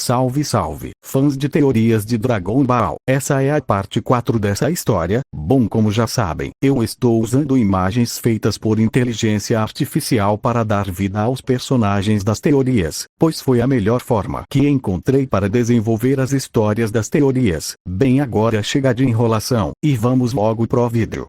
Salve salve, fãs de teorias de Dragon Ball. Essa é a parte 4 dessa história. Bom, como já sabem, eu estou usando imagens feitas por inteligência artificial para dar vida aos personagens das teorias, pois foi a melhor forma que encontrei para desenvolver as histórias das teorias. Bem, agora chega de enrolação, e vamos logo pro vídeo.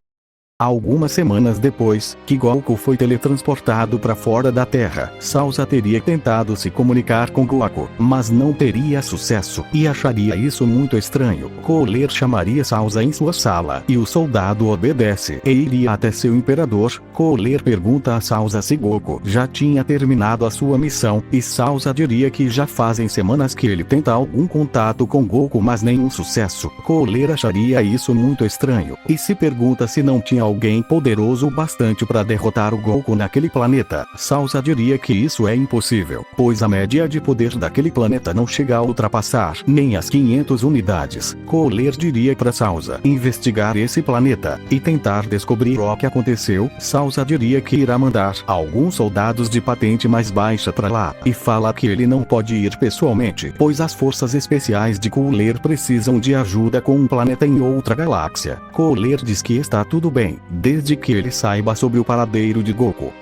Algumas semanas depois que Goku foi teletransportado para fora da Terra, Sauza teria tentado se comunicar com Goku, mas não teria sucesso, e acharia isso muito estranho. Cooler chamaria Sauza em sua sala, e o soldado obedece e iria até seu imperador. Cooler pergunta a Sauza se Goku já tinha terminado a sua missão, e Sauza diria que já fazem semanas que ele tenta algum contato com Goku, mas nenhum sucesso. Cooler acharia isso muito estranho, e se pergunta se não tinha alguém poderoso bastante para derrotar o Goku naquele planeta. Sauza diria que isso é impossível, pois a média de poder daquele planeta não chega a ultrapassar nem as 500 unidades. Cooler diria para Sauza investigar esse planeta e tentar descobrir o que aconteceu. Sauza diria que irá mandar alguns soldados de patente mais baixa para lá, e fala que ele não pode ir pessoalmente, pois as forças especiais de Cooler precisam de ajuda com um planeta em outra galáxia. Cooler diz que está tudo bem, desde que ele saiba sobre o paradeiro de Goku.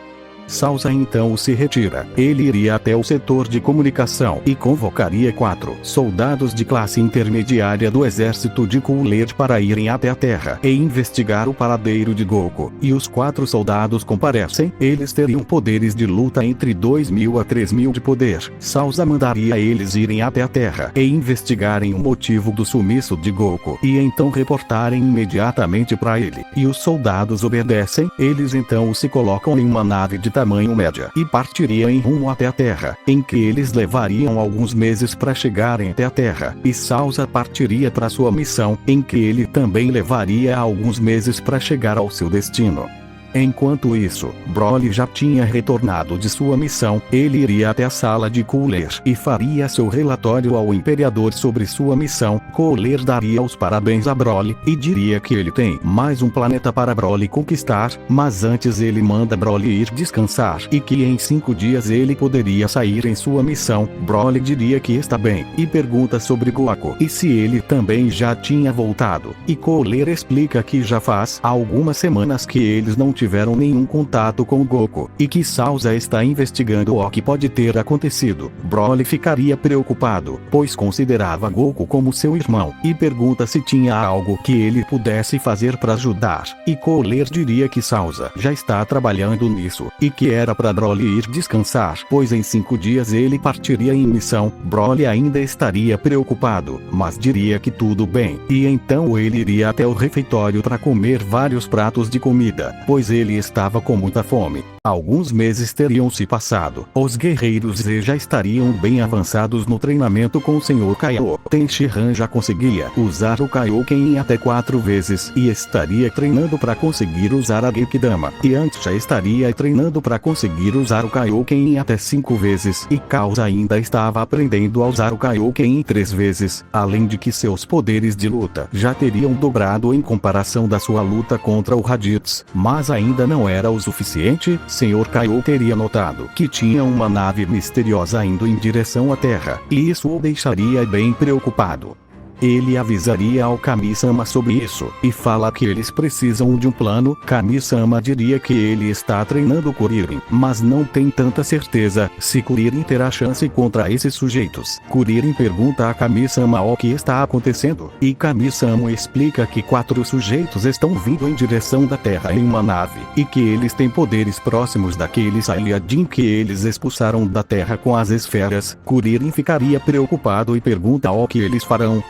Sauza então se retira. Ele iria até o setor de comunicação e convocaria 4 soldados de classe intermediária do exército de Cooler para irem até a Terra e investigar o paradeiro de Goku. E os 4 soldados comparecem. Eles teriam poderes de luta entre 2.000 a 3.000 de poder. Sauza mandaria eles irem até a Terra e investigarem o motivo do sumiço de Goku, e então reportarem imediatamente para ele. E os soldados obedecem. Eles então se colocam em uma nave de tamanho média e partiriam em rumo até a Terra, em que eles levariam alguns meses para chegarem até a Terra, e Sauza partiria para sua missão, em que ele também levaria alguns meses para chegar ao seu destino. Enquanto isso, Broly já tinha retornado de sua missão. Ele iria até a sala de Cooler e faria seu relatório ao imperador sobre sua missão. Cooler daria os parabéns a Broly e diria que ele tem mais um planeta para Broly conquistar, mas antes ele manda Broly ir descansar e que em 5 dias ele poderia sair em sua missão. Broly diria que está bem e pergunta sobre Goku e se ele também já tinha voltado, e Cooler explica que já faz algumas semanas que eles não tiveram nenhum contato com Goku, e que Sauza está investigando o que pode ter acontecido. Broly ficaria preocupado, pois considerava Goku como seu irmão, e pergunta se tinha algo que ele pudesse fazer para ajudar, e Cooler diria que Sauza já está trabalhando nisso, e que era para Broly ir descansar, pois em 5 dias ele partiria em missão. Broly ainda estaria preocupado, mas diria que tudo bem, e então ele iria até o refeitório para comer vários pratos de comida, pois ele estava com muita fome. Alguns meses teriam se passado. Os guerreiros Z já estariam bem avançados no treinamento com o Sr. Kaiô. Tenshinhan já conseguia usar o Kaioken até 4 vezes e estaria treinando para conseguir usar a Genkidama. E antes já estaria treinando para conseguir usar o Kaioken até 5 vezes. E Caos ainda estava aprendendo a usar o Kaioken 3 vezes. Além de que seus poderes de luta já teriam dobrado em comparação da sua luta contra o Raditz. Mas ainda não era o suficiente. Sr. Kaiô teria notado que tinha uma nave misteriosa indo em direção à Terra, e isso o deixaria bem preocupado. Ele avisaria ao Kami-sama sobre isso, e fala que eles precisam de um plano. Kami-sama diria que ele está treinando Kuririn, mas não tem tanta certeza se Kuririn terá chance contra esses sujeitos. Kuririn pergunta a Kami-sama o que está acontecendo, e Kami-sama explica que 4 sujeitos estão vindo em direção da Terra em uma nave, e que eles têm poderes próximos daqueles Saiyajin que eles expulsaram da Terra com as esferas. Kuririn ficaria preocupado e pergunta o que eles farão.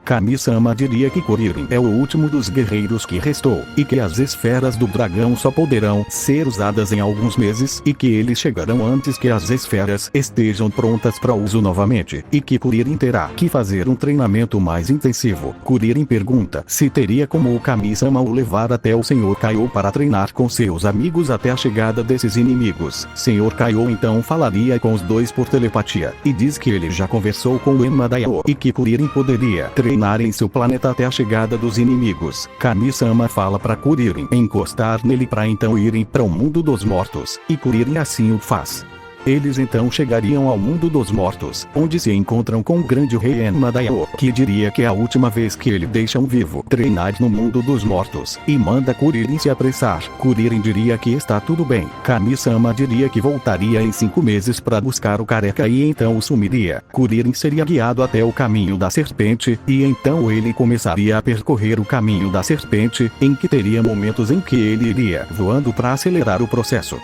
Kami-sama diria que Kuririn é o último dos guerreiros que restou, e que as esferas do dragão só poderão ser usadas em alguns meses, e que eles chegarão antes que as esferas estejam prontas para uso novamente, e que Kuririn terá que fazer um treinamento mais intensivo. Kuririn pergunta se teria como o Kami-sama o levar até o Sr. Kaiô para treinar com seus amigos até a chegada desses inimigos. Sr. Kaiô então falaria com os dois por telepatia, e diz que ele já conversou com o Enma Daioh, e que Kuririn poderia treinar em seu planeta até a chegada dos inimigos. Kami-sama fala para Kuririn encostar nele para então irem para o mundo dos mortos, e Kuririn assim o faz. Eles então chegariam ao mundo dos mortos, onde se encontram com o grande rei Enma-Daioh, que diria que é a última vez que ele deixa um vivo treinar no mundo dos mortos, e manda Kuririn se apressar. Kuririn diria que está tudo bem. Kami-sama diria que voltaria em 5 meses para buscar o careca e então o sumiria. Kuririn seria guiado até o caminho da serpente, e então ele começaria a percorrer o caminho da serpente, em que teria momentos em que ele iria voando para acelerar o processo.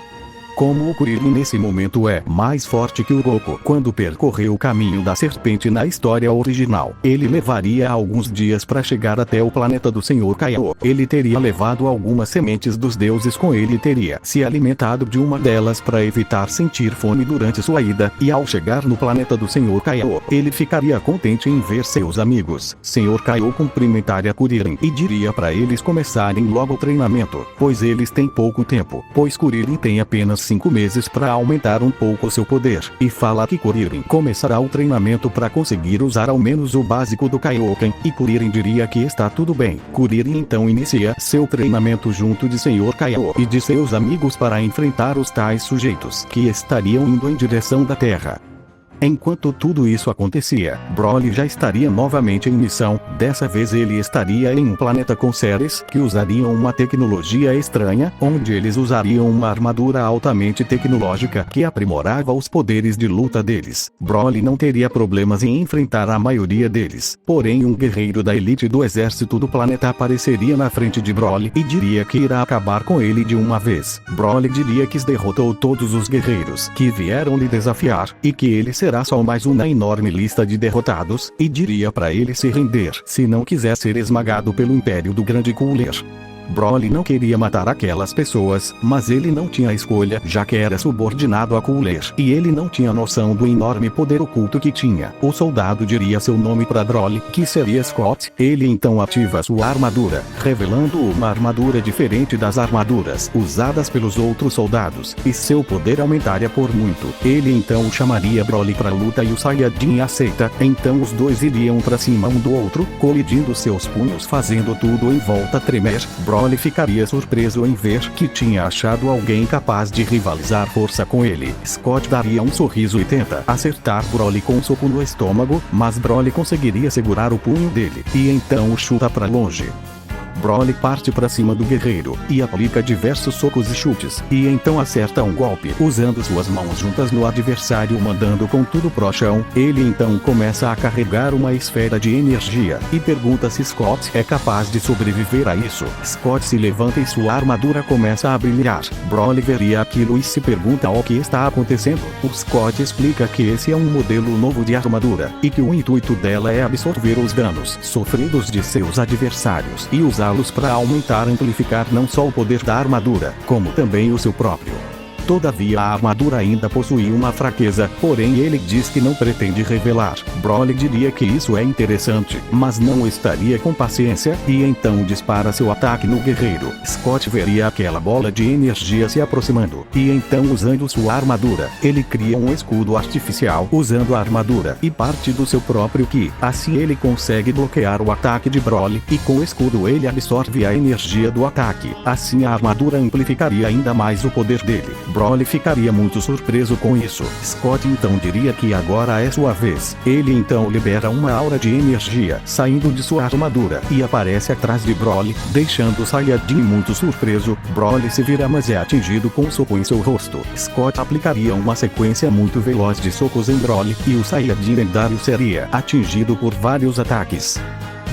Como o Kuririn nesse momento é mais forte que o Goku quando percorreu o caminho da serpente na história original, ele levaria alguns dias para chegar até o planeta do Senhor Kaiô. Ele teria levado algumas sementes dos deuses com ele e teria se alimentado de uma delas para evitar sentir fome durante sua ida, e ao chegar no planeta do Senhor Kaiô, ele ficaria contente em ver seus amigos. Senhor Kaiô cumprimentaria Kuririn e diria para eles começarem logo o treinamento, pois eles têm pouco tempo, pois Kuririn tem apenas 5 meses para aumentar um pouco seu poder, e fala que Kuririn começará o treinamento para conseguir usar ao menos o básico do Kaioken, e Kuririn diria que está tudo bem. Kuririn então inicia seu treinamento junto de Senhor Kaiô e de seus amigos para enfrentar os tais sujeitos que estariam indo em direção da Terra. Enquanto tudo isso acontecia, Broly já estaria novamente em missão. Dessa vez ele estaria em um planeta com seres que usariam uma tecnologia estranha, onde eles usariam uma armadura altamente tecnológica que aprimorava os poderes de luta deles. Broly não teria problemas em enfrentar a maioria deles, porém um guerreiro da elite do exército do planeta apareceria na frente de Broly e diria que irá acabar com ele de uma vez. Broly diria que derrotou todos os guerreiros que vieram lhe desafiar, e que ele será só mais um na enorme lista de derrotados, e diria para ele se render se não quiser ser esmagado pelo Império do Grande Cooler. Broly não queria matar aquelas pessoas, mas ele não tinha escolha, já que era subordinado a Cooler, e ele não tinha noção do enorme poder oculto que tinha. O soldado diria seu nome para Broly, que seria Scott. Ele então ativa sua armadura, revelando uma armadura diferente das armaduras usadas pelos outros soldados, e seu poder aumentaria por muito. Ele então chamaria Broly para luta e o Saiyajin aceita. Então os dois iriam para cima um do outro, colidindo seus punhos, fazendo tudo em volta tremer. Broly ficaria surpreso em ver que tinha achado alguém capaz de rivalizar força com ele. Scott daria um sorriso e tenta acertar Broly com um soco no estômago, mas Broly conseguiria segurar o punho dele, e então o chuta para longe. Broly parte para cima do guerreiro, e aplica diversos socos e chutes, e então acerta um golpe, usando suas mãos juntas no adversário mandando com tudo pro chão. Ele então começa a carregar uma esfera de energia, e pergunta se Scott é capaz de sobreviver a isso. Scott se levanta e sua armadura começa a brilhar. Broly veria aquilo e se pergunta o que está acontecendo. O Scott explica que esse é um modelo novo de armadura, e que o intuito dela é absorver os danos sofridos de seus adversários, e usá-los para amplificar não só o poder da armadura, como também o seu próprio. Todavia a armadura ainda possui uma fraqueza, porém ele diz que não pretende revelar. Broly diria que isso é interessante, mas não estaria com paciência, e então dispara seu ataque no guerreiro. Scott veria aquela bola de energia se aproximando, e então usando sua armadura, ele cria um escudo artificial usando a armadura e parte do seu próprio Ki. Assim ele consegue bloquear o ataque de Broly, e com o escudo ele absorve a energia do ataque. Assim a armadura amplificaria ainda mais o poder dele. Broly ficaria muito surpreso com isso. Scott então diria que agora é sua vez. Ele então libera uma aura de energia saindo de sua armadura e aparece atrás de Broly, deixando o Saiyajin muito surpreso. Broly se vira, mas é atingido com um soco em seu rosto. Scott aplicaria uma sequência muito veloz de socos em Broly, e o Saiyajin lendário seria atingido por vários ataques.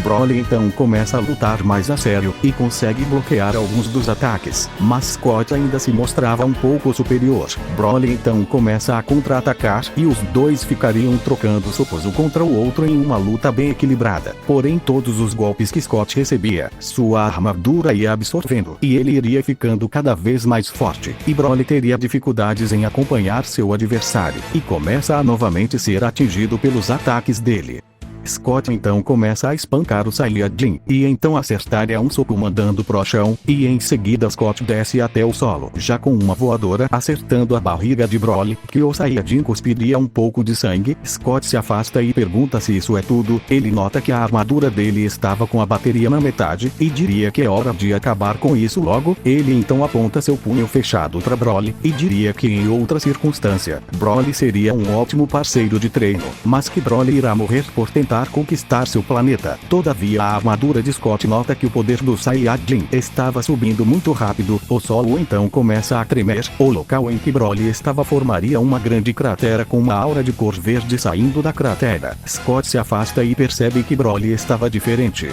Broly então começa a lutar mais a sério, e consegue bloquear alguns dos ataques, mas Scott ainda se mostrava um pouco superior. Broly então começa a contra-atacar, e os dois ficariam trocando socos um contra o outro em uma luta bem equilibrada. Porém todos os golpes que Scott recebia, sua armadura ia absorvendo, e ele iria ficando cada vez mais forte, e Broly teria dificuldades em acompanhar seu adversário, e começa a novamente ser atingido pelos ataques dele. Scott então começa a espancar o Saiyajin, e então acertar um soco mandando pro chão, e em seguida Scott desce até o solo, já com uma voadora acertando a barriga de Broly, que o Saiyajin cuspiria um pouco de sangue. Scott se afasta e pergunta se isso é tudo. Ele nota que a armadura dele estava com a bateria na metade, e diria que é hora de acabar com isso logo. Ele então aponta seu punho fechado para Broly, e diria que em outra circunstância, Broly seria um ótimo parceiro de treino, mas que Broly irá morrer por tentar conquistar seu planeta. Todavia a armadura de Scott nota que o poder do Saiyajin estava subindo muito rápido. O solo então começa a tremer. O local em que Broly estava formaria uma grande cratera com uma aura de cor verde saindo da cratera. Scott se afasta e percebe que Broly estava diferente.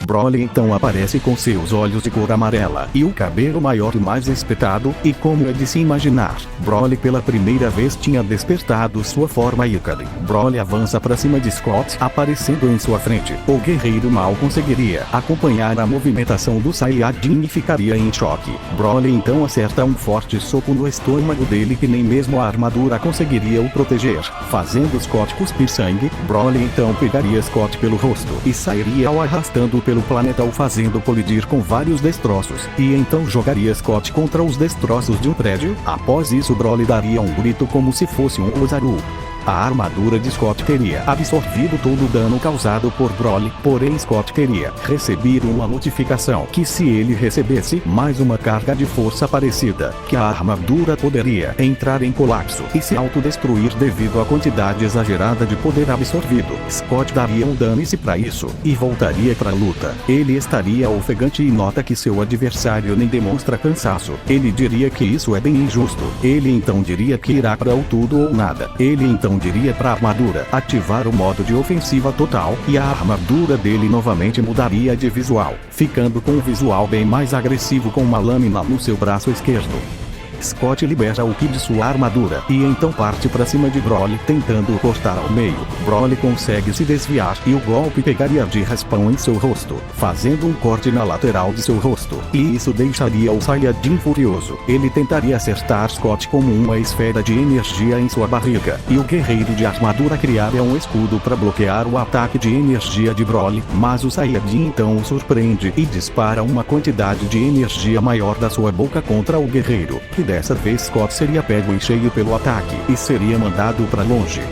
Broly então aparece com seus olhos de cor amarela e o cabelo maior e mais espetado, e como é de se imaginar, Broly pela primeira vez tinha despertado sua forma Ikari. Broly avança para cima de Scott, aparecendo em sua frente. O guerreiro mal conseguiria acompanhar a movimentação do Saiyajin e ficaria em choque. Broly então acerta um forte soco no estômago dele que nem mesmo a armadura conseguiria o proteger, fazendo Scott cuspir sangue. Broly então pegaria Scott pelo rosto e sairia o arrastando pelo planeta o fazendo colidir com vários destroços, e então jogaria Scott contra os destroços de um prédio. Após isso Broly daria um grito como se fosse um Ozaru. A armadura de Scott teria absorvido todo o dano causado por Broly, porém Scott teria recebido uma notificação que se ele recebesse mais uma carga de força parecida, que a armadura poderia entrar em colapso e se autodestruir devido à quantidade exagerada de poder absorvido. Scott daria um dane-se para isso, e voltaria para a luta. Ele estaria ofegante e nota que seu adversário nem demonstra cansaço. Ele diria que isso é bem injusto. Ele então diria que irá para o tudo ou nada. Ele então diria para a armadura ativar o modo de ofensiva total, e a armadura dele novamente mudaria de visual, ficando com um visual bem mais agressivo com uma lâmina no seu braço esquerdo. Scott libera o ki de sua armadura e então parte para cima de Broly tentando o cortar ao meio. Broly consegue se desviar e o golpe pegaria de raspão em seu rosto, fazendo um corte na lateral de seu rosto, e isso deixaria o Saiyajin furioso. Ele tentaria acertar Scott como uma esfera de energia em sua barriga, e o guerreiro de armadura criaria um escudo para bloquear o ataque de energia de Broly, mas o Saiyajin então o surpreende e dispara uma quantidade de energia maior da sua boca contra o guerreiro, que dessa vez Scott seria pego em cheio pelo ataque e seria mandado para longe.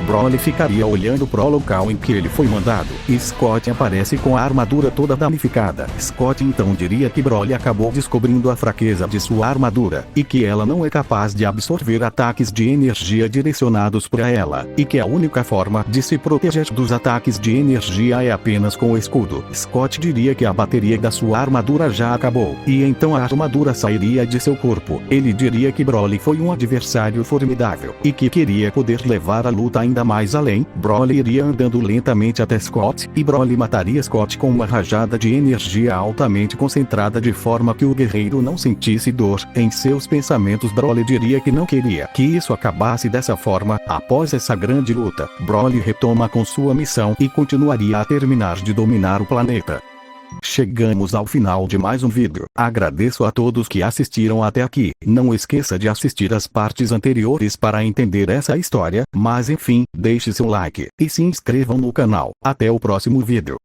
Broly ficaria olhando pro local em que ele foi mandado, e Scott aparece com a armadura toda danificada. Scott então diria que Broly acabou descobrindo a fraqueza de sua armadura, e que ela não é capaz de absorver ataques de energia direcionados para ela, e que a única forma de se proteger dos ataques de energia é apenas com o escudo. Scott diria que a bateria da sua armadura já acabou, e então a armadura sairia de seu corpo. Ele diria que Broly foi um adversário formidável, e que queria poder levar a luta ainda mais além. Broly iria andando lentamente até Scott, e Broly mataria Scott com uma rajada de energia altamente concentrada de forma que o guerreiro não sentisse dor. Em seus pensamentos Broly diria que não queria que isso acabasse dessa forma. Após essa grande luta, Broly retoma com sua missão e continuaria a terminar de dominar o planeta. Chegamos ao final de mais um vídeo. Agradeço a todos que assistiram até aqui. Não esqueça de assistir as partes anteriores para entender essa história, mas enfim, deixe seu like e se inscrevam no canal. Até o próximo vídeo.